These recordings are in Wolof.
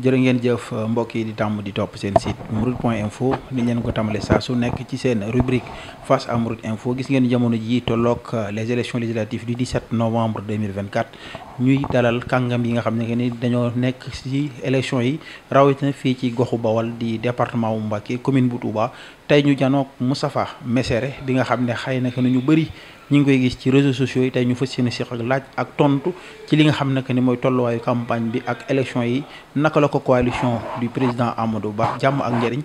jërë ngeen jëf mbokk yi di tàmm di topp seen site mourides.info ni leen ko tàmbalee saa su nekk ci seen rubrique face à Mourides Info gis ngeen jamono ji tolloog les élections législatives du 17 novembre 2024 ñuy dalal kàngam yi nga xam ne ni dañoo nekk ci élections yi rawatina fii ci goxu Bawal di département wu Mbacké commune bu Touba tey ñu janoog Moustapha Messere bi nga xam ne xëy na ñu bëri ñu ngi koy gis ci réseaux sociaux yi tey ñu fas yéene si ak laaj ak tontu ci li nga xam ne ni mooy tolluwaayu campagne bi ak élection yi naka la ko coalition du président Amadou Ba jàmm ak njëriñ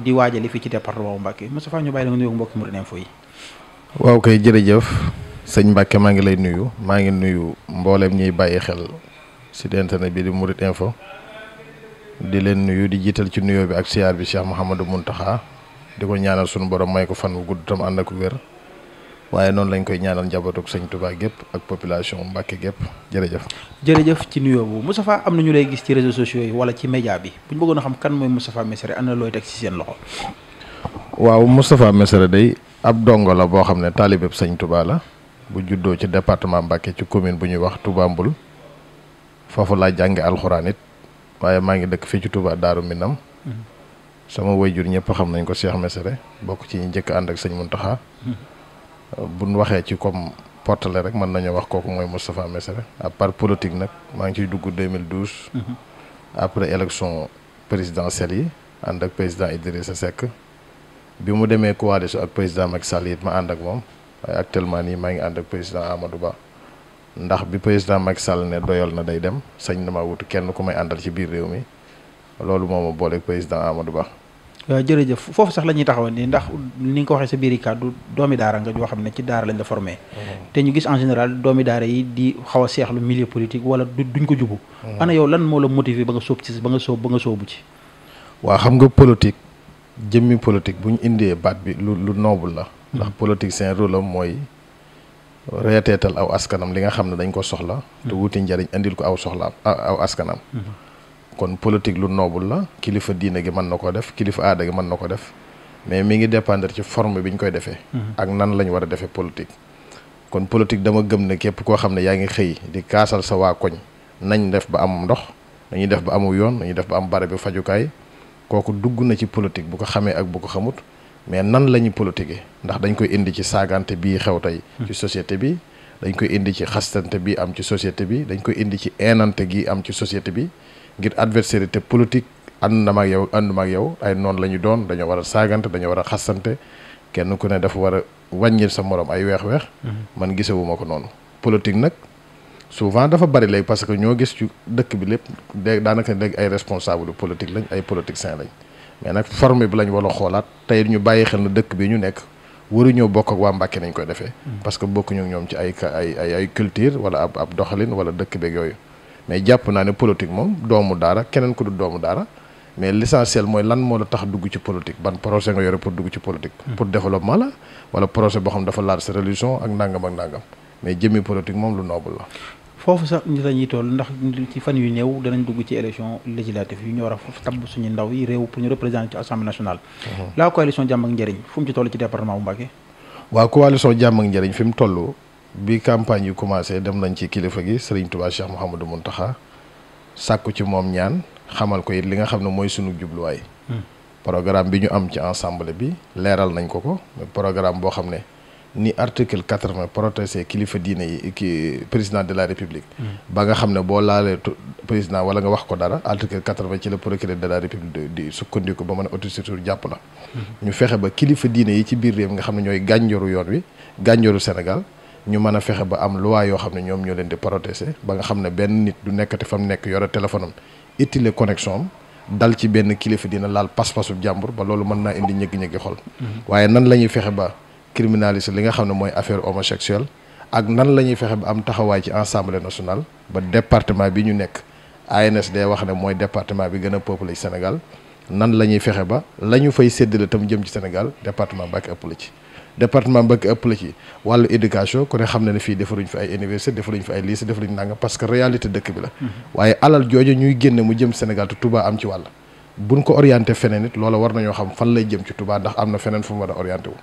di waajale fii ci département bu Mbacké Moustapha ñu bàyyi la nga nuyu mbokki Mourides Info yi. waaw kay jërëjëf sëñ Mbacké maa ngi lay nuyu maa ngi nuyu mboolem ñuy bàyyi xel site internet bi di Mourides Info di leen nuyu di jiital ci nuyoo bi ak siyaar bi Cheikh Mouhamadou Mountakha di ko ñaanal sunu borom may ko fan wu gudd tam ànd ak wér. waaye noonu lañ koy ñaanal njabootuk sëñ Touba gépp ak population Mbacké gépp jërëjëf. jërëjëf ci nuyoo bu Moustapha am na ñu lay gis ci réseaux sociaux yi wala ci média bi bu ñu bëggoon a xam kan mooy Moustapha Messere ana looy teg ci seen loxo. waaw Moustapha Messere day ab dongo la boo xam ne taalibeb sëñ Touba la bu juddoo ci département Mbacké ci commune bu ñuy wax Touba Mboul foofu laa jànge alxuraan it waaye maa ngi dëkk fii ci Touba Daaru Minam sama wayjur ñëpp xam nañ ko Cheikh Messere bokk ci ñi njëkk ànd ak sëñ Mountakha. buñ waxee ci comme portale rek mën nañoo wax kooku mooy Moustapha Messere à part politique nag maa ngi ciy dugg 2012. après élection présidentielle yi ànd ak président Idrissa Seck bi mu demee coalition ak président Macky Sall it ma ànd ak moom waaye actuellement nii maa ngi ànd ak président Amadou Ba ndax bi président Macky Sall ne doyal na day dem sañ na ma wutu kenn ku may àndal ci biir réew mi loolu moo ma booleeg président Amadou Ba. waaw jërëjëf foofu sax la ñuy taxaw nii ndax ni nga ko waxee sa biir kàddu doomi daara nga joo xam ne ci daara lañ la formé. te ñu gis en général doomi daara yi di xaw a seexlu milieu politique wala duñ ko jubu. ana yow lan moo la motiver ba nga sóob ci ba nga sóobu ci. waa xam nga politique jëmmi politique bu ñu indee baat bi lu noble la. ndax politique seen rôle am mooy reeteetal aw askanam li nga xam ne dañ ko soxla. te wuti njariñ indil ko aw askanam. kon politique lu noble la kilifa diine gi mën na ko def kilifa aada gi mën na ko def mais mi ngi dépendre ci forme bi ñu koy defee. ak nan lañ war a defee politique. kon politique dama gëm ne képp koo xam ne yaa ngi xëy di kaasal sa waa koñ nañ def ba am ndox nañuy def ba amu yoon nañuy def ba am barab bi fajukaay kooku dugg na ci politique bu ko xamee ak bu ko xamut mais nan la ñuy politiquer ndax dañ koy indi ci saagante bii xew tey. ci société bi dañ koy indi ci xastante bi am ci société bi dañ koy indi ci eenante gi am ci société bi. ngir adversité politique ànduma ak yow ay noonu la ñu doon dañoo war a saagante dañoo war a xasante kenn ku ne dafa war a wàññil sa morom ay weex-weex. man gisewuma ko noonu. politique nag souvent dafa bari léegi parce que ñoo gis ci dëkk bi lépp daanaka léegi ay responsable politique lañ ay politiciens lañ mais nag forme bi lañ war a xoolaat tey ñu bàyyi xel na dëkk bi ñu nekk waruñoo bokk ak waa Mbacké nañ koy defee. parce que bokkuñu ñoom ci ay culture wala ab doxalin wala dëkk beeg yooyu. mais jàpp naa ne politique moom doomu daara keneen ku du doomu daara mais l'essentiel mooy lan moo la tax dugg ci politique ban projet nga yore pour dugg ci politique. pour développement la wala projet boo xam dafa laal sa religion ak nangam mais jëmmi politique moom lu noble la. foofu sax ñu la ñuy toll ndax ci fan yu néew danañ dugg ci élection législative yu ñu war a tabb suñu ndaw yi réew pour ñu représenter ci assemblée nationale. la coalition jàmm ak njëriñ fu mu ci toll ci département bu Mbacké. waaw coalition jàmm ak njëriñ fi mu toll. bi campagne yu commencé dem nañ ci kilifa gi Serigne Touba Cheikh Mouhamadou Mountakha sàkku ci moom ñaan xamal ko it li nga xam ne mooy sunu jubluwaay. programme bi ñu am ci ensemble bi leeral nañ ko programme boo xam ne ni article 80 protégé kilifa diine yi ki président de la république. ba nga xam ne boo laalee président wala nga wax ko dara article 80 ci la procureur de la république di sukkandiku ba mën a autosaisir jàpp la. ñu fexe ba kilifa diine yi ci biir réew mi nga xam ne ñooy gànjoru yoon wi gànjoru Sénégal. ñu mën a fexe ba am loi yoo xam ne ñoom ñoo leen di protéger ba nga xam ne benn nit du nekkati fa mu nekk yore téléphone am utile connexion am dal ci benn kilifa dina laal pas-pasu jàmbur ba loolu mën naa indi ñëggi-ñëggi xol. waaye nan la ñuy fexe ba criminaliser li nga xam ne mooy affaire homosexuelle ak nan la ñuy fexe ba am taxawaay ci assemblée nationale ba département bi ñu nekk ANSD wax ne mooy département bi gën a peuplé ci Sénégal nan la ñuy fexe ba la ñu fay séddale tam jëm ci Sénégal département Mbacké ëpp la ci. département Mbacké ëpp la ci wàllu éducation ku ne xam na ne fii defaruñ fi ay université defaruñ fi ay lycée defaruñ nangam parce que réalité dëkk bi la. waaye alal jooju ñuy génne mu jëm Sénégal te Touba am ci wàll. buñ ko orienté feneen it loola war nañoo xam fan lay jëm ci Touba ndax am na feneen fu mu war a orienté wu.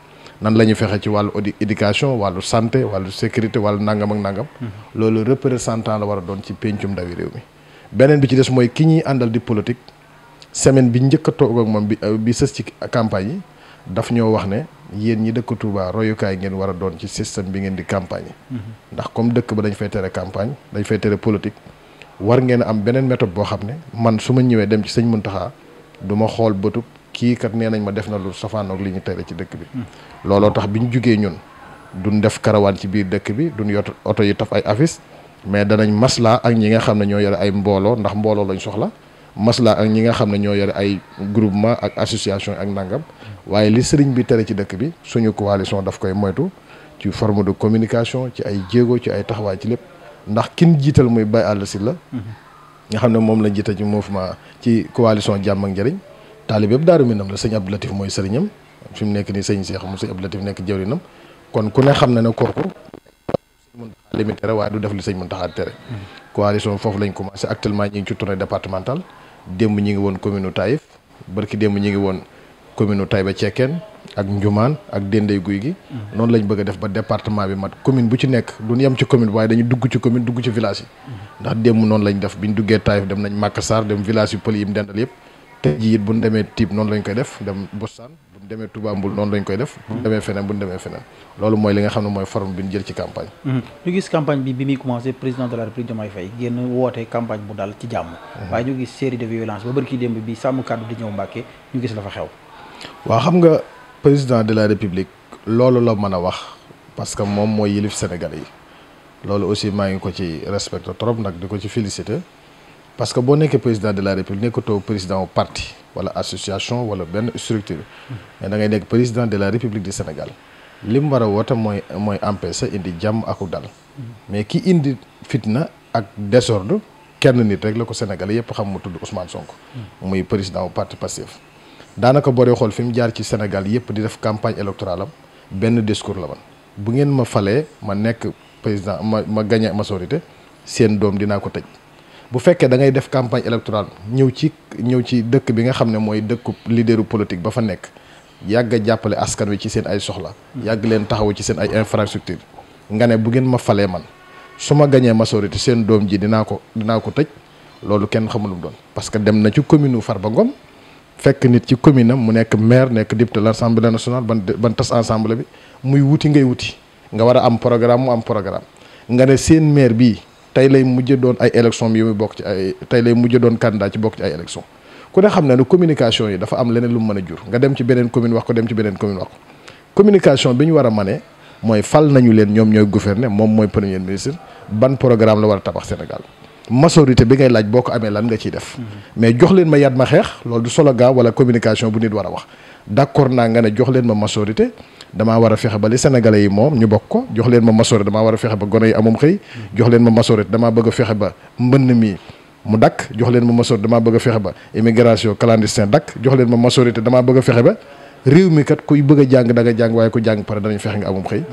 nan la ñuy fexe ci wàllu éducation wàllu santé wàllu sécurité wàllu nangam ak nangam. loolu représentant la war a doon ci péncum ndawi réew mi. beneen bi ci des mooy ki ñuy àndal di politique semaine bi njëkk a toog ak moom bi sës ci campagne yi daf ñoo wax ne yéen ñi dëkk Touba royukaay ngeen war a doon ci système bi ngeen di campagne yi ndax comme dëkk ba dañ fay tere campagne dañ fay tere politique war ngeen am beneen méthode boo xam ne man su ma ñëwee dem ci sëñ Mountakha du ma xool bëtub kii kat nee nañ ma def na lu safaanoog li ñu tere ci dëkk bi looloo tax bi ñu jugee ñun duñ def karawaan ci biir dëkk bi duñ yot oto yi taf ay affiche mais danañ maslaa ak ñi nga xam ne ñoo yore ay mbooloo ndax mbooloo lañ soxla maslaa ak ñi nga xam ne ñoo yore ay groupement ak association ak nangam waaye li sëriñ bi tere ci dëkk bi suñu coalition daf koy moytu ci forme de communication ci ay jéego ci ay taxawaay ci lépp ndax kin jiital muy Baye Alla Sylla nga xam ne moom la jiital ci mouvement ci coalition jàmm ak njëriñ taalib yëpp Daaru Minam la sëñ Abdou Latif mooy sëriñam fi mu nekk nii sëñ Cheikh mu sëñ Abdou Latif nekk jëwrinam kon ku ne xam na ne kooku sëñ Mountakha li mu tere waaye du def li sëñ Mountakha tere coalition foofu lañ commencé actuellement ñi ngi ci tournée départementale démb ñi ngi woon commune Taïf barki démb ñi ngi woon commune Taïba Cekkeen ak Njumaan ak Dendey Guy gi noonu lañ bëgg a def ba département bi mat commune bu ci nekk duñ yem ci commune waaye dañu dugg ci commune dugg ci village yi ndax démb noonu lañ def biñ duggee Taïf dem nañ Màkka Sarr dem village yu pël yi mu dendal yëpp te ji it buñ demee Tiib noonu lañ koy def dem Bostaan buñ demee Touba Mbul noonu lañ koy def buñ demee feneen loolu mooy li nga xam ne mooy forme bi ñu jël ci campagne ñu gis campagne bi muy commencé président de la République Diomaye Faye génn woote campagne bu dal ci jàmm waaye ñu gis série de violence ba bërki démb bi sàmm kàddu di ñëw Mbàkke ñu gis la fa xew waaw xam nga président de la République loolu la mën a wax parce que moom mooy yilif Sénégalais yi loolu aussi maa ngi ko ci respecté trop nag di ko ci félicité parce que boo nekkee président de la République nekkatoo président au parti wala association wala benn structure mais da ngay nekk président de la République du Sénégal li mu war a woote mooy empêcher indi jàmm aku dal mais ki indi fitna ak désordre kenn nit rek la ko Sénégalais yëpp xam mu tudd Ousmane Sonko muy président au parti Pastef daanaka boo dee xool fi mu jaar ci Sénégal yëpp di def campagne électorale am benn discours la man bu ngeen ma falee ma nekk président ma gagné majorité seen doom dinaa ko tëj bu fekkee da ngay def campagne électorale ñëw ci dëkk bi nga xam ne mooy dëkku leaderu politique ba fa nekk yàgg a jàppale askan wi ci seen ay soxla yàgg leen taxawu ci seen ay infrastructure nga ne bu ngeen ma falee man su ma gagné majorité seen doom ji dinaa ko tëj loolu kenn xamul lu mu doon parce que dem na ci commune Farba Ngom fekk nit ci commune am mu nekk maire nekk député de l'Assemblée nationale ban tas ensemble bi muy wuti ngay wuti nga war a am programme mu am programme nga ne seen maire bii tey lay mujj doon ay élection yu muy bokk ci ay tey lay mujj doon candidat ci bokk ci ay élection ku ne xam ne communication yi dafa am leneen lu mu mën a jur nga dem ci beneen commune wax ko dem ci beneen commune wax ko communication bi ñu war a mane mooy fal nañu leen ñoom ñooy gouverner moom mooy premier ministre ban programme la war a tabax Sénégal majorité bi ngay laaj boo ko amee lan nga ciy def mais jox leen ma yat ma xeex loolu du slogan wala communication bu nit war a wax d'accord naa nga ne jox leen ma majorité damaa war a fexe ba li sénégalais yi moom ñu bokk ko jox leen ma majorité damaa war a fexe ba gone yi amum xëy jox leen ma majorité damaa bëgg a fexe ba mbënn mi mu dakk jox leen ma majorité damaa bëgg a fexe ba immigration clandestin dakk jox leen ma majorité damaa bëgg a fexe ba réew mi kat kuy bëgg a jàng da nga jàng waaye ku jàng pare danañ fexe nga amum xëy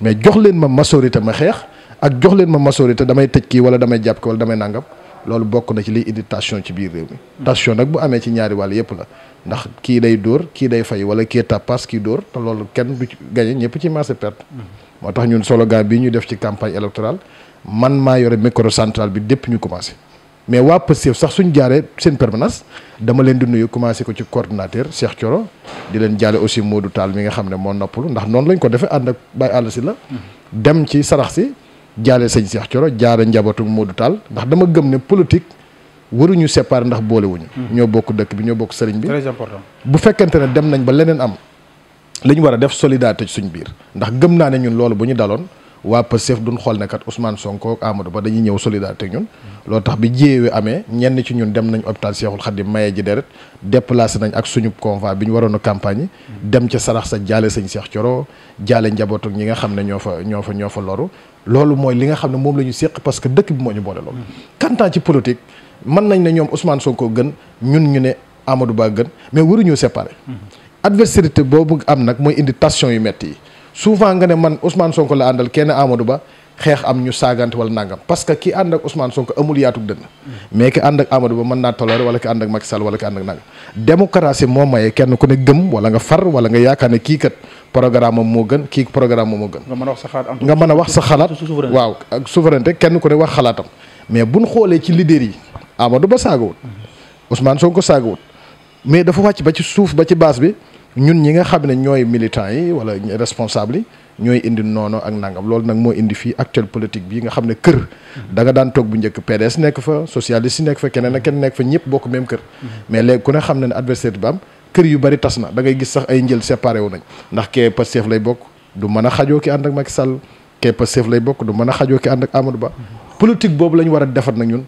mais jox leen ma majorité ma xeex ak jox leen ma majorité damay tëj kii wala damay jàpp ki wala damay nangam loolu bokk na ci liy indi tension ci biir réew mi tension nag bu amee ci ñaari wàll yëpp la ndax kii day dóor kii day fay wala kii tappaas kii dóor te loolu kenn du ci gagné ñëpp ci marché perte moo tax ñun slogan bi ñu def ci campagne électorale man maa yore micro central bi dépp ñu commencé mais waa Pastef sax suñ jaaree seen permanence dama leen di nuyu commencé ko ci coordinateur Cheikh Thioro di leen jaale aussi Modou Tall mi nga xam ne moo noppalu ndax noonu lañ ko defee ànd ak Baye Alla Sylla dem ci sarax si jaale sëñ Cheikh Thioro jaare njabootu Modou Tall ndax dama gëm ne politique waruñu séparer ndax boolewuñu ñoo bokk dëkk bi ñoo bokk sëriñ bi très important bu fekkente ne dem nañ ba leneen am li ñu war a def solidarité ci suñ biir ndax gëm naa ne ñun loolu bu ñu daloon waa Pastef duñ xool ne kat Ousmane Sonko ak Amadou Ba dañuy ñëw solidarité ak ñun loolu tax bi jéewee amee ñenn ci ñun dem nañ hôpital Cheikhoul Khadim maye ji deret déplacé nañ ak suñu convoi bi ñu waroon a campagne dem ca sarax sa jaale sëñ Cheikh Thioro jaale njaboot ak ñi nga xam ne ñoo fa loru loolu mooy li nga xam ne moom la ñu séq parce que dëkk bi moo ñu boole loolu kantaan ci politique mën nañ ne ñoom Ousmane Sonko gën ñun ñu ne Amadou Ba gën mais waruñoo séparer adversité boobu am nag mooy indi tension yu metti yi souvent nga ne man Ousmane Sonko la àndal kenn Amadou Ba xeex am ñu saagante wala nangam parce que ki ànd ak Ousmane Sonko amul yaatug dënn mais ki ànd ak Amadou Ba mën naa toléré wala ki ànd ak Macky Sall wala ki ànd ak nangam démocratie moo maye kenn ku ne gëm wala nga far wala nga yaakaar ne kii kat programme am moo gën kii programme am moo gën nga mën a wax sa xalaat waaw ak souveraineté kenn ku ne wax xalaatam mais buñ xoolee ci leader yi Amadou Ba saagawut Ousmane Sonko saagawut mais dafa wàcc ba ci suuf ba ci base bi ñun ñi nga xam ne ñooy militants yi wala responsable yi ñooy indi noonu ak nangam loolu nag moo indi fii actuel politique bi nga xam ne kër da nga daan toog bu njëkk PDS nekk fa socialiste yi nekk fa keneen ak keneen nekk fa ñëpp bokk même kër mais léegi ku ne xam ne adversaire bi am kër yu bari tas na da ngay gis sax ay njël séparé wu nañ ndax kee Pastef lay bokk du mën a xajoo ki ànd ak Macky Sall kee Pastef lay bokk du mën a xajoo ki ànd ak Amadou Ba politique boobu la ñu war a defar nag ñun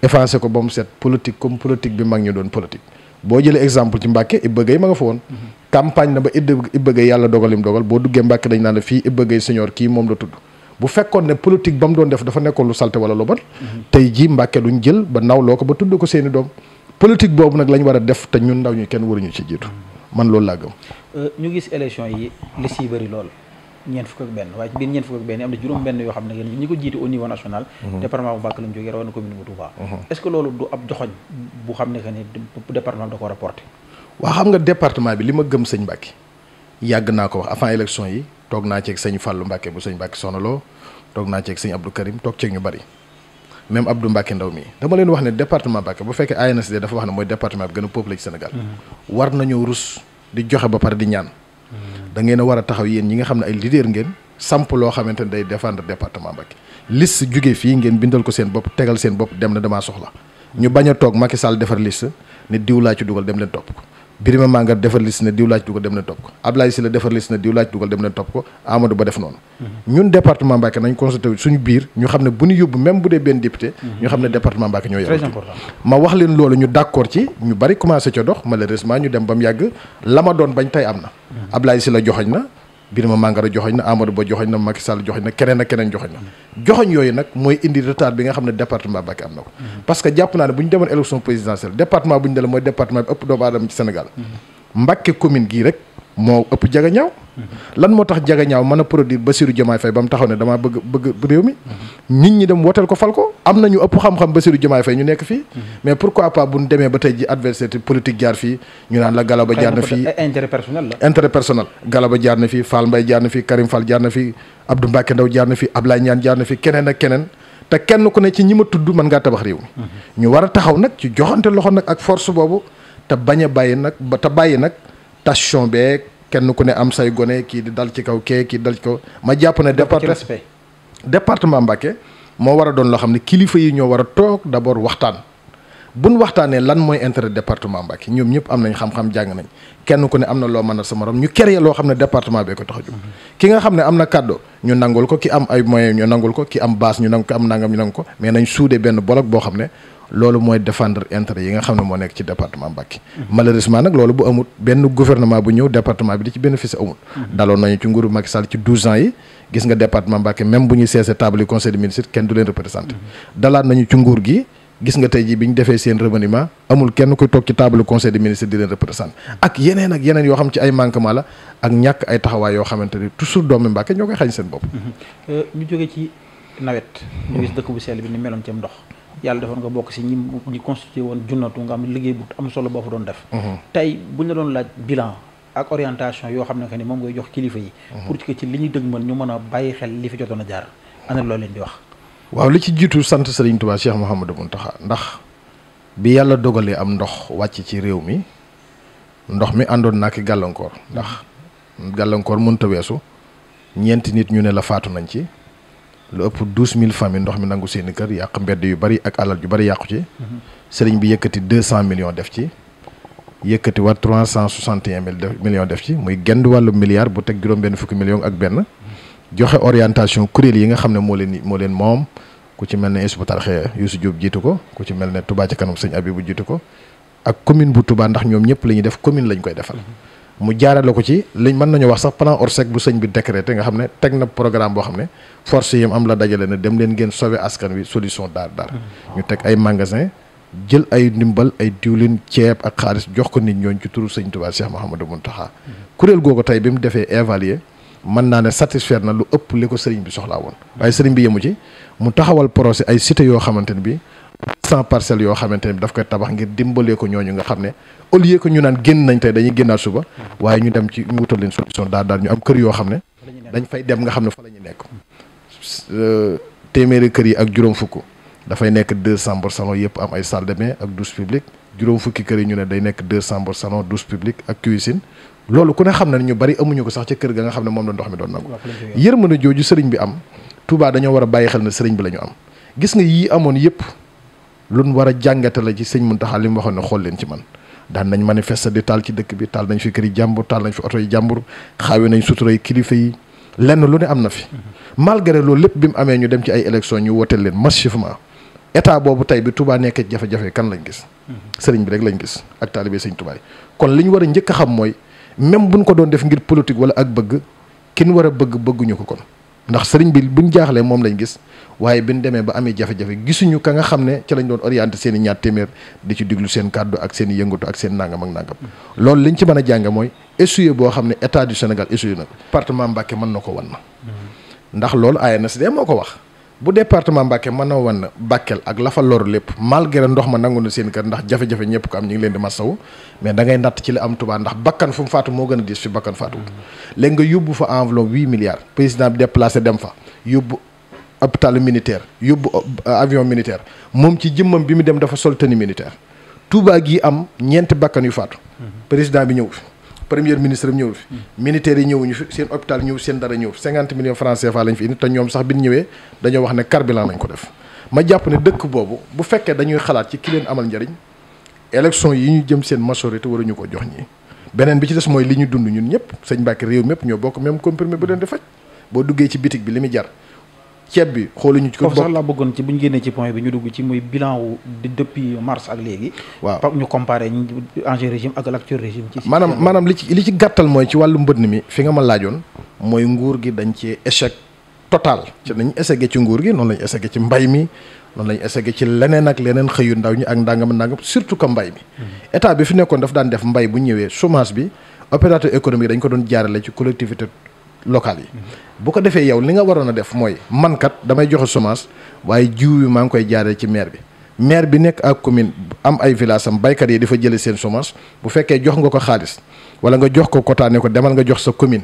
effacé ko ba mu set politique comme politique bi mag ñu doon politique boo jëlee exemple ci Mbàkke Ibba Gueye ma nga fa woon campagne na ba Ibba Gueye yàlla dogal lim dogal boo duggee Mbàkke dañ naan la fii Ibba Gueye senior kii moom la tudd bu fekkoon ne politique ba mu doon def dafa nekkoon lu salte wala lu bon tey jii Mbàkke duñ jël ba nawloo ko ba tudd ko seeni doom politique boobu nag lañ war a def te ñun ndaw ñu kenn waruñu ci jiitu man loolu laa gëm. ñu gis élection yi liste yi bëri lool ñeent fukk ak benn waaye ci biir ñeent fukk ak benn am na juróom benn yoo xam ne ñi ko jiite au niveau national département bu Mbacké lañ jógee rawatina commune bu Touba est-ce que loolu du ab joxoñ bu xam ne que ne département da ko rapporté waaw xam nga département bi li ma gëm sëñ Mbacké yàgg naa ko wax avant élection yi toog naa ceeg sëñ Fallou Mbacké bu sëñ Mbacké Soxna Lo toog naa ceeg sëñ Abdou Karim toog ceeg ñu bari même Abdou Mbacké Ndaw mi dama leen wax ne département Mbacké bu fekkee ANSD dafa wax ne mooy département bi gën a peuplé ci Sénégal war nañoo rus di joxe ba pare di ñaan da ngeen a war a taxaw yéen ñi nga xam ne ay leader ngeen samp loo xamante ne day défendre département Mbacké liste jóge fii ngeen bindal ko seen bopp tegal seen bopp dem na damaa soxla ñu bañ a toog Macky Sall defar liste ne diw laa ci dugal dem leen topp ko Birima Manga defar liste ne diw laa ci dugal dem leen topp ko Ablaye Sylla defar liste ne diw laa ci dugal dem leen topp ko Amadou Ba def noonu ñun département Mbacké nañ consulté suñu biir ñu xam ne bu ñu yóbbu même bu dee benn député ñu xam ne département Mbacké ñoo très important ma wax leen loolu ñu d'accord ci ñu bari commencé ca dox malheureusement ñu dem ba mu yàgg la ma doon bañ tey am na Ablaye Sylla joxoñ na Birima Mangara joxoñ na Amadou Ba joxoñ na Macky Sall joxoñ na keneen ak keneen joxoñ na joxoñ yooyu nag mooy indi retard bi nga xam ne département Mbacké am na ko parce que jàpp naa ne bu ñu demoon élection présidentielle département bu ñu dala mooy département bi ëpp doomu aadama ci Sénégal Mbacké commune gii rek moo ëpp Jagañaaw lan moo tax Jagañaaw mën a produire Bassirou Diomaye Faye ba mu taxaw ne damaa bëgg réew mi nit ñi dem woteel ko fal ko am nañu ëpp xam-xam Bassirou Diomaye Faye ñu nekk fii mais pourquoi pas bu ñu demee ba tey ji adversité politique jaar fii ñu naan la Galaba jaar na fii intérêt personnel la intérêt personnel Galaba jaar na fii Fall Mbaye jaar na fii Karim Fall jaar na fii Abdou Mbacké Ndaw jaar na fii Ablaye Niane jaar na fii keneen ak keneen te kenn ku ne ci ñi ma tudd mën ngaa tabax réew mi ñu war a taxaw nag ci joxante loxo nag ak force boobu te bañ a bàyyi nag ba te bàyyi nag tension beeg kenn ku ne am say gone kii di dal ci kaw kii dal ci kaw ma jàpp ne département Mbacké moo war a doon loo xam ne kilifa yi ñoo war a toog d'abord waxtaan buñ waxtaanee lan mooy intérêt département Mbacké ñoom ñëpp am nañ xam-xam jàng nañ kenn ku ne am na loo mën a sa morom ñu créer loo xam ne département bee ko tax a jóg ki nga xam ne am na kàddu ñu nangul ko ki am ay moyens ñu nangul ko ki am base ñu nangu ko am nangam ñu nangu ko mais nañ suudee benn bloc boo xam ne loolu mooy défendre intérêt yi nga xam ne moo nekk ci département Mbacké malheureusement nag loolu bu amut benn gouvernement bu ñëw département bi di ci bénéficier amut daloon nañu ci nguuru Macky Sall ci 12 ans yi gis nga département Mbacké même bu ñuy seese table yi conseil des ministres kenn du leen représenté dalaat nañu ci nguur gi gis nga tey jii bi ñu defee seen remaniement amul kenn kuy toog ci table conseil des ministres di leen représenté ak yeneen yoo xam ci ay manquement la ak ñàkk ay taxawaay yoo xamante ni toujours doomi Mbacké ñoo koy xañ seen bopp ñu jóge ci nawet ñu gis dëkk bu sell bi ni meloon ci ndox yàlla defoon nga bokk si ñi constitué woon junnatu nga am liggéey bu am solo boo fa doon def tey buñ la doon laaj bilan ak orientation yoo xam ne que ni moom ngay jox kilifa yi pour que ci li ñuy dëgmal ñu mën a bàyyi xel li fi jotoon a jaar ana loolu leen di wax waaw li ci jiitu sant Serigne Touba Cheikh Mouhamadou Mountakha ndax bi yàlla dogalee am ndox wàcc ci réew mi ndox mi àndoon naa ki gàllankoor ndax gàllankoor mënta weesu ñeenti nit ñu ne la faatu nañ ci lu ëpp 12000 familles ndox mi nangu seeni kër yàq mbedd yu bari ak alal yu bari yàqu ci sëriñ bi yëkkati 200 millions def ci yëkkati waat 361 millions def ci muy genn wàllu milliard bu teg juróom-benn fukki millions ak benn joxe orientation kuréel yi nga xam ne moo leen moom ku ci mel ne Hizbut Tarqiyyah Youssou Diop jiitu ko ku ci mel ne Touba ca kanam sëñ Abibou jiitu ko ak commune bu Touba ndax ñoom ñëpp la ñuy def commune lañ koy defal mu jaarale ko ci liñ mën nañu wax sax plan Orsec bu sëñ bi décrété nga xam ne teg na programme boo xam ne force yi am la dajale ne dem leen ngeen sauver askan wi solution daar ñu teg ay magasin jël ay ndimbal ay diwlin ceeb ak xaalis jox ko nit ñooñ ci turu sëñ Touba Cheikh Mouhamadou Mountakha kuréel googu tey bi mu defee évaluer mën naa ne satisfaire na lu ëpp li ko sëriñ bi soxlaa woon waaye sëriñ bi yemu ci mu taxawal projet ay cité yoo xamante ne bi 100 parcelles yoo xamante ne bi daf koy tabax ngir dimbalee ko ñooñu nga xam ne au lieu que ñu naan génn nañ tey dañuy génnaat suba waaye ñu dem ci ñu wutal leen solution daal ñu am kër yoo xam ne dañ fay dem nga xam ne fa la ñu nekk téeméeri kër yi ak juróom fukk dafay nekk 2 chambres salon yëpp am ay salle de bain ak douche publique juróom fukki kër yi ñu ne day nekk 2 chambres salon douche publique ak cuisine loolu ku ne xam na ne ñu bari amuñu ko sax ca kër ga nga xam ne moom la ndox mi doon nangu yërmande jooju sëriñ bi am Touba dañoo war a bàyyi xel ne sëriñ bi la ñu am gis nga yii amoon yëpp luñ war a jàngate la ci sëñ Mountakha li mu waxoon ne xool leen ci man daan nañ manifester di taal ci dëkk bi taal nañ fi kër yi jàmbur taal nañ fi oto yi jàmbur xaawe nañ suturay kilifa yi lenn lu ne am na fi malgré loolu lépp bi mu amee ñu dem ci ay élections ñu wooteel leen massivement état boobu tey bi Touba nekkee jafe-jafe kan lañ gis sëriñ bi rek lañ gis ak taalibe sëñ Touba yi kon li ñu war a njëkk a xam mooy même buñ ko doon def ngir politique wala ak bëgg kin war a bëgguñu ko kon ndax sëriñ bi buñ jaaxlee moom lañ gis waaye bi ñu demee ba amee jafe-jafe gisuñu ka nga xam ne ci lañ doon orienté seen i ñaar téeméer di ci diglu seen kàddu ak seen i yëngatu ak seen nangam ak nangam loolu liñ ci mën a jàng mooy essuyé boo xam ne état du Sénégal essuyé na département Mbacké mën na ko wan na ndax loolu ANSD moo ko wax bu département Mbacké mën na wan na Bakel ak la fa lor lépp malgré ndox ma nangu na seen kër ndax jafe-jafe ñëpp ko am ñu ngi leen di masawu mais da ngay natt ci li am Touba ndax bakkan fu mu faatu moo gën a diis fi bakkan faatuwut léegi nga yóbbu fa enveloppe 8 milliards président bi déplacé dem fa yóbbu hôpital militaire yóbbu avion militaire moom ci jëmmam bi mu dem dafa sol tenue militaire Touba gi am ñeenti bakkan yu faatu président bi ñëw fi premier ministre bi ñëw fi militaires yi ñëwuñu fi seen hôpital ñëw seen dara ñëw 50 millions francs CFA lañ fi indi te ñoom sax bi ñu ñëwee dañoo wax ne carburant lañ ko def ma jàpp ne dëkk boobu bu fekkee dañuy xalaat ci ki leen amal njariñ élection yi ñu jëm seen majorité waruñu ko jox ñi beneen bi ci des mooy li ñu dund ñun ñëpp sëñ Mbacké réew mépp ñoo bokk même comprimé bu leen di faj boo duggee ci bitig bi li muy jar ceeb bi xooluñu ci ko foofu sax laa bëggoon ci bu ñu génnee ci point bi ñu dugg ci muy bilan wu depuis mars ak léegi waaw ñu comparé ancien régime ak l'actuel régime ci maanaam li ci gàttal mooy ci wàllu mbënn mi fi nga ma laajoon mooy nguur gi dañ ci échec total ci nañ échec ci nguur gi noonu lañ échec ci mbay mi noonu lañ échec ci leneen ak leneen xëyu ndaw ñi ak ndàngam surtout que mbay mi état bi fi nekkoon daf daan def mbay bu ñëwee chômage bi opérateur économique dañ ko doon jaarale ci collectivité locales yi bu ko defee yow li nga waroon a def mooy man kat damay joxe semence waaye jiw bi maa ngi koy jaaree ci maire bi nekk ak commune am ay village am baykat yi dafa jëlee seen semence bu fekkee jox nga ko xaalis wala nga jox ko quota ne ko demal nga jox sa commune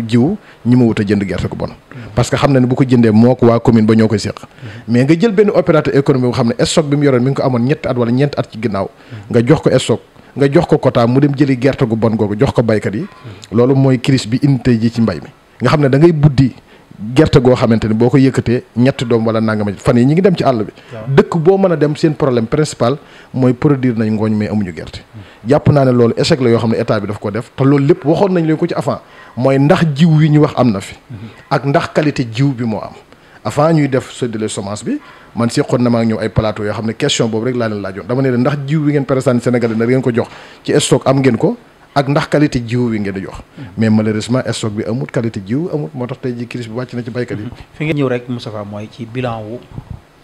jiw ñi ma wut a jënd gerte ko bon parce que xam na ne bu ko jëndee moo ko waa commune ba ñoo koy séq mais nga jël benn opérateur économique boo xam ne stock bi mu yoroon mi ngi ko amoon ñetti at wala ñeenti at ci ginnaaw nga jox ko stock nga jox ko quota mu dem jëli gerte gu bon googu jox ko baykat yi loolu mooy crise bi indi tey ji ci mbay mi nga xam ne da ngay buddi gerte goo xamante ni boo ko yëkkatee ñetti doom wala nangama fan yi ñi ngi dem ci àll bi dëkk boo mën a dem seen problème principal mooy produire nañ ngooñ mais amuñu gerte jàpp naa ne loolu échec la yoo xam ne état bi daf ko def te loolu lépp waxoon nañ leen ko ci avant mooy ndax jiw yi ñu wax am na fi ak ndax qualité jiw bi moo am avant ñuy def séddale semence bi man seqoon na ma ak ñëw ay plateau yoo xam ne question boobu rek laa leen laajoon dama ne leen ndax jiw bi ngeen présenté Sénégalais na ngeen ko jox ci stock am ngeen ko ak ndax qualité jiw bi ngeen di jox mais malheureusement stock bi amut qualité jiw amut moo tax tey ji crise bi wàcc na ci baykat yi fi ngeen ñëw rek Moustapha mooy ci bilan wu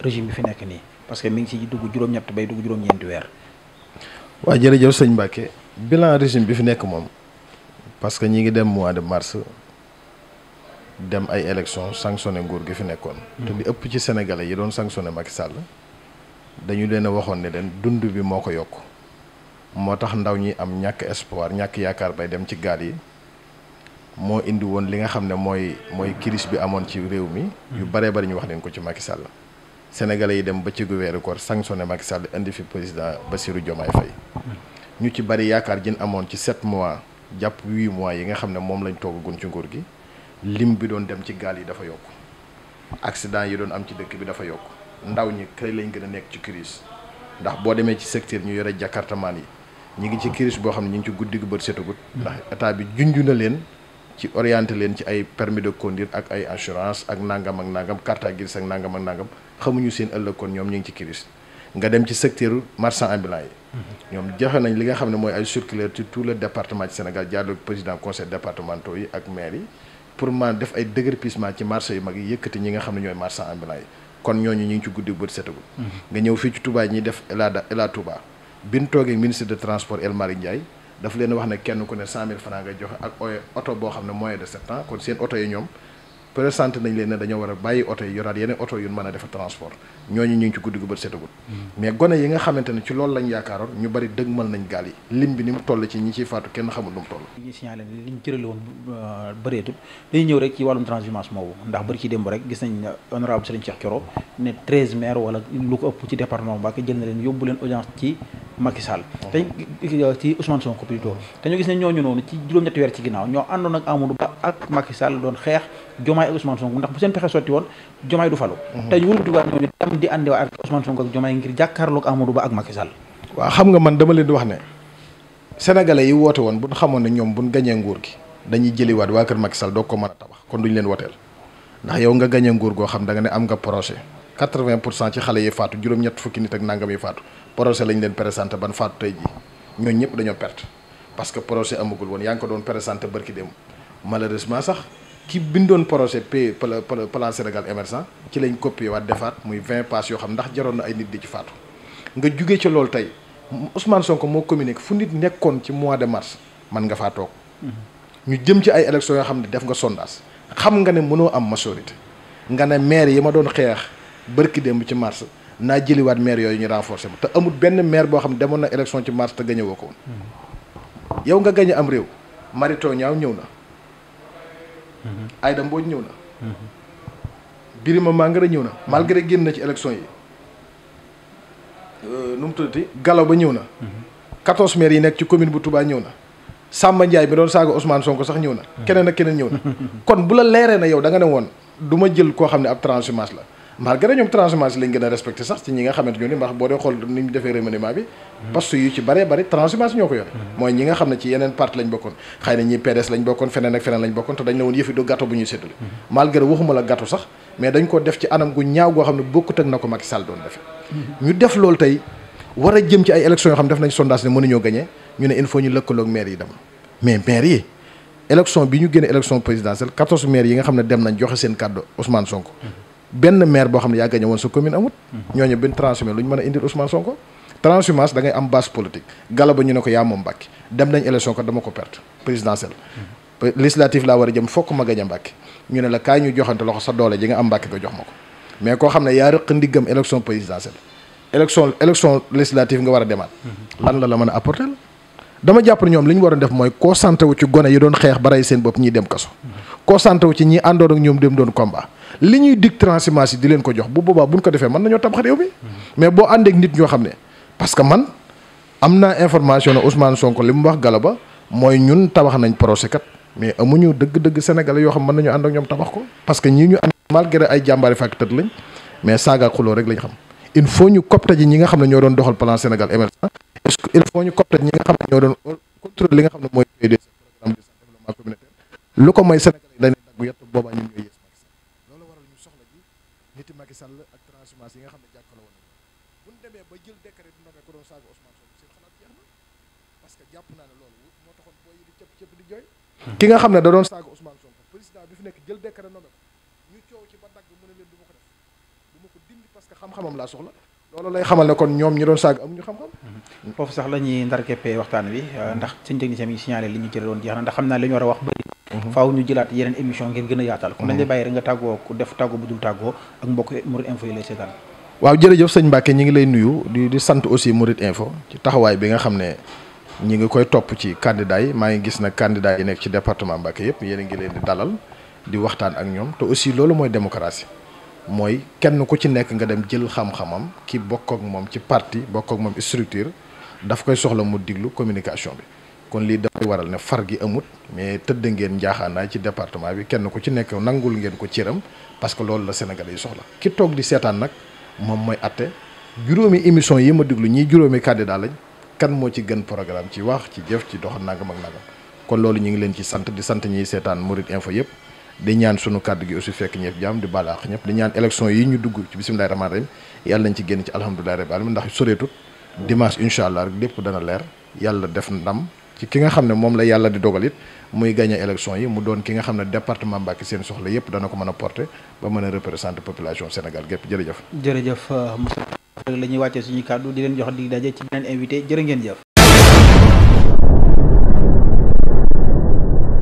régime bi fi nekk nii parce que mi ngi ci dugg juróom-ñett bay dugg juróom-ñeenti weer waaw jërëjëf sëñ Mbacké bilan régime bi fi nekk moom parce que ñi ngi dem mois de mars dem ay élection sanctionné nguur gi fi nekkoon te li ëpp ci sénégalais yi doon sanctionné Macky Sall dañu leen a waxoon ne leen dund bi moo ko yokk moo tax ndaw ñi am ñàkk espoir ñàkk yaakaar bay dem ci gaal yi moo indi woon li nga xam ne mooy crise bi amoon ci réew mi yu baree bari ñu wax leen ko ci Macky Sall sénégalais yi dem ba ci weeru koor sanctionné Macky Sall indi fi président Bassirou Diomaye Faye ñu ci bari yaakaar jën amoon ci 7 mois jàpp 8 mois yi nga xam ne moom lañ toogagun ci nguur gi lim bi doon dem ci gaal yi dafa yokk accident yi doon am ci dëkk bi dafa yokk ndaw ñi kay lañ gën a nekk ci crise ndax boo demee ci secteur ñu yore jakartamaan yi ñi ngi ci crise boo xam ne ñu ngi ci guddi gu bët setagut ndax état bi junj na leen ci orienté leen ci ay permis de conduire ak ay assurance ak nangam carte grise ak nangam xamuñu seen ëllëg kon ñoom ñu ngi ci crise nga dem ci secteur marchand ambulant yi ñoom joxe nañ li nga xam ne mooy ay circulaire ci tout le département ci Sénégal jaarale président conseil départementaux yi ak maire yi pour man def ay déguerpissement ci marché yu mag yi yëkkati ñi nga xam ne ñooy marchand ambulant yi kon ñooñu ñu ngi ci guddi bët setagul nga ñëw fii ci Touba ñuy def Ela Touba bin toogee ministre de transport El Malick Ndiaye daf leen wax ne kenn ku ne 100 000 francs nga joxe ak oto boo xam ne moins de 7 ans kon seen oto yi ñoom présenté nañ leen ne dañoo war a bàyyi oto yi yoraat yeneen oto yu mën a def transport ñooñu ñu ngi ci guddi gu bët setagul mais gone yi nga xamante ne ci loolu lañ yaakaaroon ñu bari dëgmal nañ gaal yi lim bi ni mu toll ci ñi ciy faatu kenn xamul nu mu toll. li ñuy signalé ne li ñu cërale woon bëreetul dañuy ñëw rek ci wàllum transhumance moomu ndax bëri ci démb rek gis nañ honorable Serigne Cheikh Thioro ne 13 maires wala lu ko ëpp ci département Mbacké jël na leen yóbbu leen audience ci Macky Sall te ci Ousmane Sonko plutôt te ñu gis ne ñooñu noonu ci juróom-ñetti weer ci ginnaaw ñoo àndoon ak Amadou Ba ak Macky Sall doon xeex Diomaye ak Ousmane Sonko ndax bu seen pexe sotti woon Diomaye du falu tey ñu wëlbatiwaat ñooñu dem di àndiwaat ak Ousmane Sonko ak Diomaye ngir jàkkaarloog Amadou Ba ak Macky Sall. waaw xam nga man dama leen di wax ne sénégalais yi woote woon bu ñu xamoon ne ñoom bu ñu gañee nguur gi dañuy jëliwaat waa kër Macky Sall doog ko mën a tabax kon duñ leen woteel ndax yow nga gañee nguur goo xam da nga ne am nga projet 80% ci xale yi faatu juróom-ñett fukki nit ak nangam yi faatu projet lañ leen présenté ban faatu tey jii ñooñu ñëpp dañoo perte parce que projet amagul woon yaa ngi ko doon présenté barki dem malheureusement sax ki bindoon projet plan Sénégal émergent ci lañ copié waat defaat muy 20 pages yoo xam ndax jaroon na ay nit di ci faatu nga jugee ci loolu tey Ousmane Sonko moo communiqué fu nit nekkoon ci mois de mars man nga faa toog ñu jëm ci ay élections yoo xam ne def nga sondage xam nga ne mënoo am majorité nga ne maire yi ma doon xeex bërki démb ci mars naa jëliwaat maire yooyu ñu renforcer ma te amul benn maire boo xam ne demoon na élection ci mars te gañe woo ko woon yow nga gañe am réew Marito Ñaaw ñëw na Aïda Mbodj ñëw na Birima Mangara ñëw na malgré génn na ci élection yi nu mu tuddati Gallo Ba ñëw na 14 maires yi nekk ci commune bu Touba ñëw na Samba Ndiaye bi doon saaga Ousmane Sonko sax ñëw na keneen ak keneen ñëw na kon bu la leeree na yow da nga ne woon du ma jël koo xam ne ab transhumance la malgré ñoom transhumance lañ gën a respecté sax ci ñi nga xamante ñoo ni ndax boo dee xool ni ñu defee remaniement bi poste yu ci bëree bëri transhumance ñoo ko yore mooy ñi nga xam ne ci yeneen parti lañ bokkoon xëy na ñi PDS lañ bokkoon feneen ak feneen lañ bokkoon te dañ la woon yëfi du gâteau bu ñuy séddale malgré waxuma la gâteau sax mais dañ ko def ci anam gu ñaaw goo xam ne bokkut ak na ko Macky Sall doon defe ñu def loolu tey war a jëm ci ay élections yoo xam ne def nañ sondage ne mënuñoo gagné ñu ne il faut ñu lëkkaloog maire yi dem mais maire yi élection bi ñu génne élection présidentielle 14 maires yi nga xam ne dem nañ joxe seen kàddu Ousmane Sonko benn maire boo xam ne yaa gagné woon sa commune amut ñooñu benn transhumance lu ñu mën a indil Ousmane Sonko transhumance da ngay am base politique Gallo Ba ñu ne ko yaa moom Mbàkke dem nañ élection ko dama ko perte présidentielle législative laa war a jëm fokk ma gagné Mbàkke ñu ne la kaay ñu joxante loxo sa doole ji nga am Mbàkke nga jox ma ko mais koo xam ne yaa rëq ndiggam élection présidentielle élection législative nga war a demaat lan la mën a apporter dama jàpp ne ñoom li ñu war a def mooy concentré wu ci gone yi doon xeex ba rey seen bopp ñiy dem kaso concentré wu ci ñi àndoon ak ñoom dem doon combat li ñuy dig transhumance yi di leen ko jox bu boobaa buñ ko defee mën nañoo tabax réew mi mais boo àndeek nit ñoo xam ne parce que man am naa information ne Ousmane Sonko li mu wax Gallo Ba mooy ñun tabax nañ projet kat mais amuñu dëgg-dëgg sénégalais yoo xam mën nañu ànd ak ñoom tabax ko parce que ñii ñu ànd malgré ay jàmbaari fàkk tët lañ mais saaga xuloo rek lañ xam il faut ñu copte ji ñi nga xam ne ñoo doon doxal plan Sénégal émergent est-ce que il faut ñu copte ji ñi nga xam ne ñoo doon contrôle li nga xam ne mooy PDC programme de développement communautaire lu ko mooy Sénégal yi dañ daggu yett boobaa ñun ñooy yées Macky Sall loolu waral ñu soxla ji niti Macky Sall ak transhumance yi nga xam ne jàkkaloo woon bu ñu demee ba jël décret du nomee ko doon saaga Ousmane Sonko seen xalaat jeex na parce que jàpp naa ne loolu moo taxoon booy yi di cëpp di jooy ki nga xam ne da doon saaga Ousmane Sonko président bi fi nekk jël décret nomé ko ñu coow ci ba dagg mu ne leen du ma ko def du ma ko dindi parce que xam-xamam laa soxla loolu lay xamal ne kon ñoom ñi doon saaga amuñu xam-xam foofu sax la ñuy ndar keppee waxtaan wi ndax suñ technicien mi signalé li ñu jële doon jeex na ndax xam naa li ñu war a wax bëri faaw ñu jëlaat yeneen émission ngir gën a yaatal kon dañ lay bàyyi rek nga tàggoo ku def tàggoo bu dul tàggoo ak mbokk Mouride Info yi lay seetaan waaw jërëjëf sëñ Mbacke ñi ngi lay nuyu di sant aussi Mouride Info ci taxawaay bi nga xam ne ñi ngi koy topp ci candidat yi maa ngi gis nag candidat yi nekk ci département Mbacke yëpp yéen a ngi leen di dalal di waxtaan ak ñoom te aussi loolu mooy démocratie mooy kenn ku ci nekk nga dem jël xam-xamam ki bokk ak moom ci parti bokk ak moom structure daf koy soxla mu diglu communication bi kon lii dafay waral ne far gi amut mais tëdd ngeen njaaxaanaay ci département bi kenn ku ci nekk nangul ngeen ko cëram parce que loolu la Sénégalais yi soxla ki toog di seetaan nag moom mooy atte juróomi émission yi ma diglu ñii juróomi candidat lañ kan moo ci gën programme ci wax ci jëf ci dox nangam ak nangam kon loolu ñu ngi leen ci sant di sant ñiy seetaan Mouride Info yëpp di ñaan sunu kàddu gi aussi fekk ñëpp jàmm di balaax ñëpp di ñaan élection yi ñu dugg ci bisimilahi rahmaani rahim yàlla nañ ci génn ci alhamdulilahi rabbil alamin ndax soreetut dimanche incha allah rek lépp dana leer yàlla def ndam ci ki nga xam ne moom la yàlla di dogal it muy gagné élection yi mu doon ki nga xam ne département Mbacké seen soxla yëpp dana ko mën a porter ba mën a représenter population Sénégal gépp jërëjëf jërëjëf Moussa la ñuy wàccee suñuy kàddu di leen jox di daje ci beneen invité jërë ngeen jëf